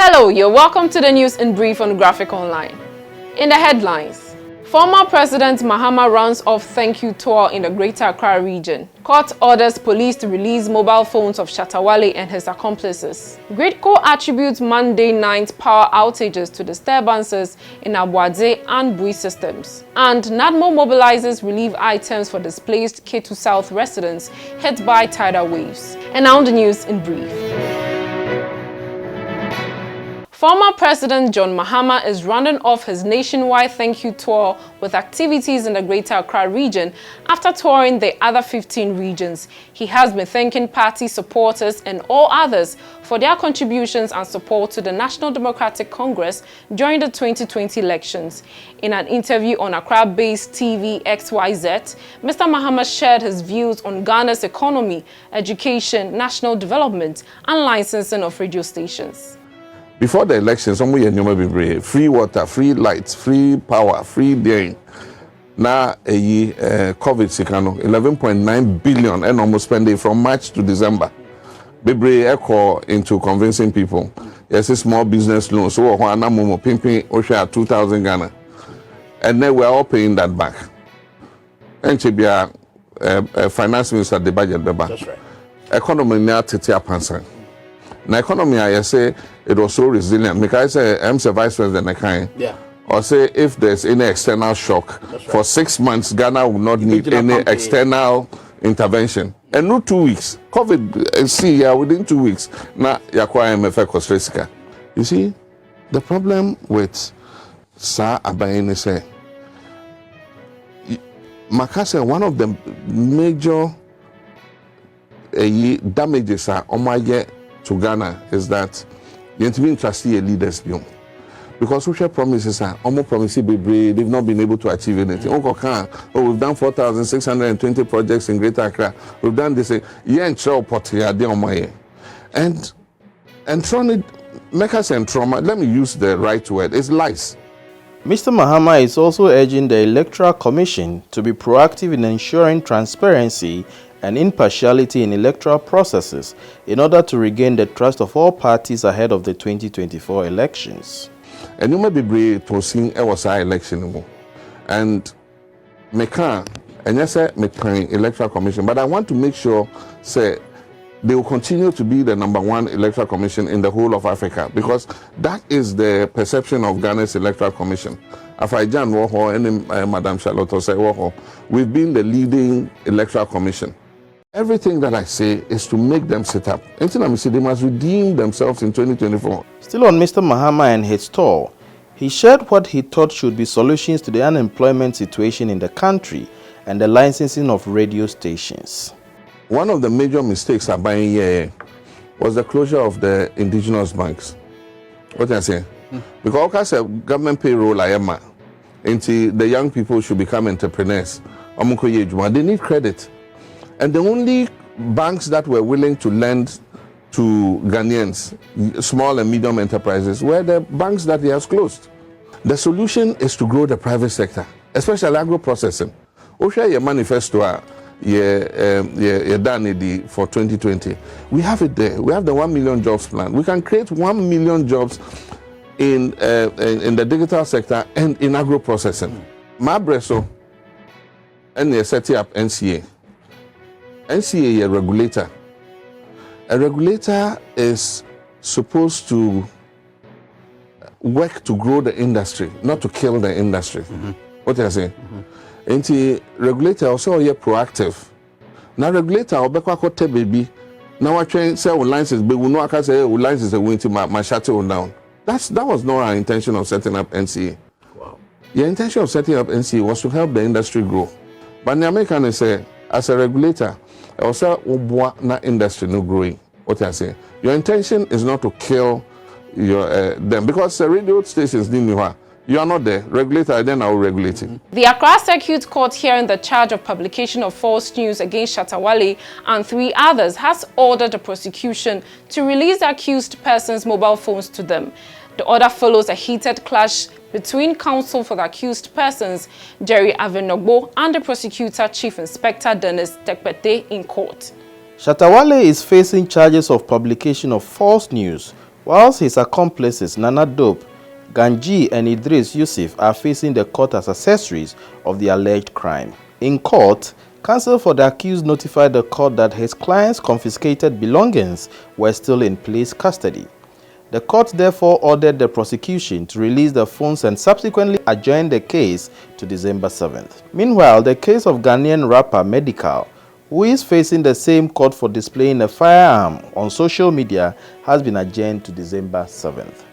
Hello, you're welcome to the news in brief on GRIDCo Online. In the headlines, former President Mahama runs off thank you tour in the Greater Accra Region. Court orders police to release mobile phones of Shatta Wale and his accomplices. GRIDCo attributes Monday night power outages to disturbances in Aboadze and Bui systems. And NADMO mobilises relief items for displaced Ketu South residents hit by tidal waves. And now the news in brief. Former President John Mahama is rounding off his nationwide thank you tour with activities in the Greater Accra Region after touring the other 15 regions. He has been thanking party supporters and all others for their contributions and support to the National Democratic Congress during the 2020 elections. In an interview on Accra-based TV XYZ, Mr. Mahama shared his views on Ghana's economy, education, national development, and licensing of radio stations. Before the elections, free water, free lights, free power, free daring. Now, COVID sikano 11.9 billion and almost spending from March to December. Bebre echo into convincing people. Yes, a small business loan. So Momo pimping Osha 2,000 Ghana, and then we're all paying that back. And Chibia, finance minister, the budget beba. That's right. Economy now tete apansan. Na economy, I say it was so resilient. Because I say I'm the vice president, I can. Yeah. Or say if there's any external shock for 6 months, Ghana will not need any external intervention. And no 2 weeks. COVID, see, yeah, within 2 weeks. Now, yakwa MFA Kostresika. You see, the problem with Sir Abayene say, Makase, one of the major damages are to Ghana is that you have to be trustee leaders beyond. Because social promises are almost promises they've not been able to achieve anything. We've done 4,620 projects in Greater Accra. We've done this. And make us and trauma. Let me use the right word. It's lies. Mr. Mahama is also urging the Electoral Commission to be proactive in ensuring transparency and impartiality in electoral processes in order to regain the trust of all parties ahead of the 2024 elections. And you may be brave to sing our election. And yes, Electoral Commission, but I want to make sure, say, they will continue to be the #1 electoral commission in the whole of Africa, because that is the perception of Ghana's electoral commission. Afaijan Woho and Madam Charlotte say Woho, we've been the leading electoral commission. Everything that I say is to make them sit up. Until I say they must redeem themselves in 2024. Still on Mr. Mahama and his tour, he shared what he thought should be solutions to the unemployment situation in the country and the licensing of radio stations. One of the major mistakes are buying here was the closure of the indigenous banks. What I say? Because government payroll until the young people should become entrepreneurs. They need credit. And the only banks that were willing to lend to Ghanaians, small and medium enterprises, were the banks that he has closed. The solution is to grow the private sector, especially agro-processing. Osha your manifesto done for 2020. We have it there. We have the 1 million jobs plan. We can create 1 million jobs in the digital sector and in agro-processing. Mabreso and they set up NCA. NCA is a regulator. A regulator is supposed to work to grow the industry, not to kill the industry. What are you saying? And the regulator also is proactive. Now regulator obekwa baby. Now I try say license, but we know I can say license is going to my shuttle down. That was not our intention of setting up NCA. Wow. The intention of setting up NCA was to help the industry grow. But the American say, as a regulator, also na industry no growing. What I say? Your intention is not to kill your them, because the radio stations didn't. You are not the regulator, then I will regulate it. The Accra Circuit Court hearing the charge of publication of false news against Shatta Wale and 3 others has ordered the prosecution to release the accused persons' mobile phones to them. The order follows a heated clash between counsel for the accused persons, Jerry Avenogbo, and the prosecutor, Chief Inspector Dennis Tekpete, in court. Shatta Wale is facing charges of publication of false news whilst his accomplices Nana Dope, Ganji and Idris Yusuf are facing the court as accessories of the alleged crime. In court, counsel for the accused notified the court that his client's confiscated belongings were still in police custody. The court therefore ordered the prosecution to release the phones and subsequently adjourned the case to December 7th. Meanwhile, the case of Ghanaian rapper Medical, who is facing the same court for displaying a firearm on social media, has been adjourned to December 7th.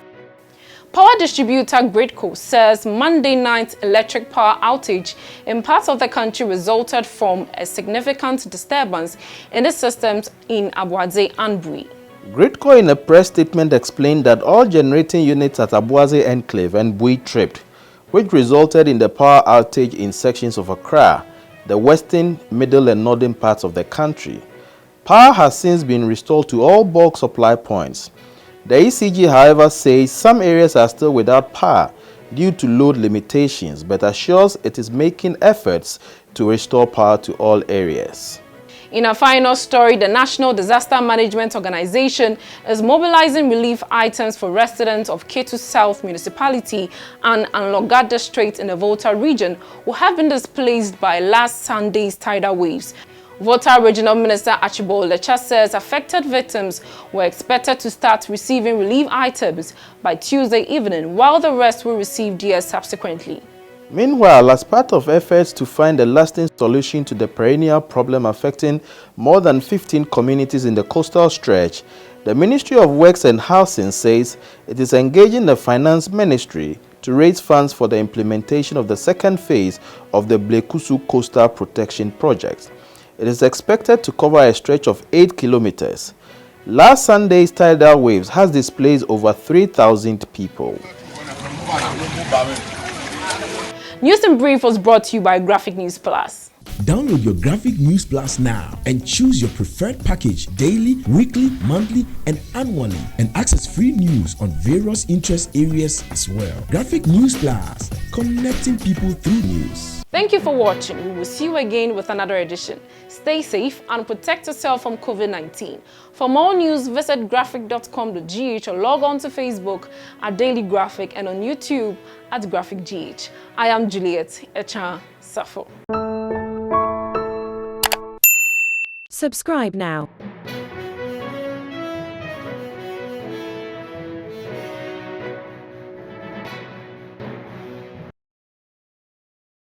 Power distributor GRIDCo says Monday night's electric power outage in parts of the country resulted from a significant disturbance in the systems in Aboadze and Bui. GRIDCo in a press statement explained that all generating units at Aboadze Enclave and Bui tripped, which resulted in the power outage in sections of Accra, the western, middle and northern parts of the country. Power has since been restored to all bulk supply points. The ECG, however, says some areas are still without power due to load limitations, but assures it is making efforts to restore power to all areas. In a final story, the National Disaster Management Organization is mobilizing relief items for residents of Ketu South municipality and Anloga district in the Volta region who have been displaced by last Sunday's tidal waves. Volta Regional Minister Archibald Lecha says affected victims were expected to start receiving relief items by Tuesday evening, while the rest will receive theirs subsequently. Meanwhile, as part of efforts to find a lasting solution to the perennial problem affecting more than 15 communities in the coastal stretch, the Ministry of Works and Housing says it is engaging the Finance Ministry to raise funds for the implementation of the second phase of the Blekusu Coastal Protection Project. It is expected to cover a stretch of 8 kilometers. Last Sunday's tidal waves has displaced over 3,000 people. News in Brief was brought to you by Graphic News Plus. Download your Graphic News Plus now and choose your preferred package daily, weekly, monthly, and annually, and access free news on various interest areas as well. Graphic News Plus, connecting people through news. Thank you for watching. We will see you again with another edition. Stay safe and protect yourself from COVID-19. For more news, visit graphic.com.gh or log on to Facebook at Daily Graphic and on YouTube at GraphicGH. I am Juliet Echan Safo. Subscribe now.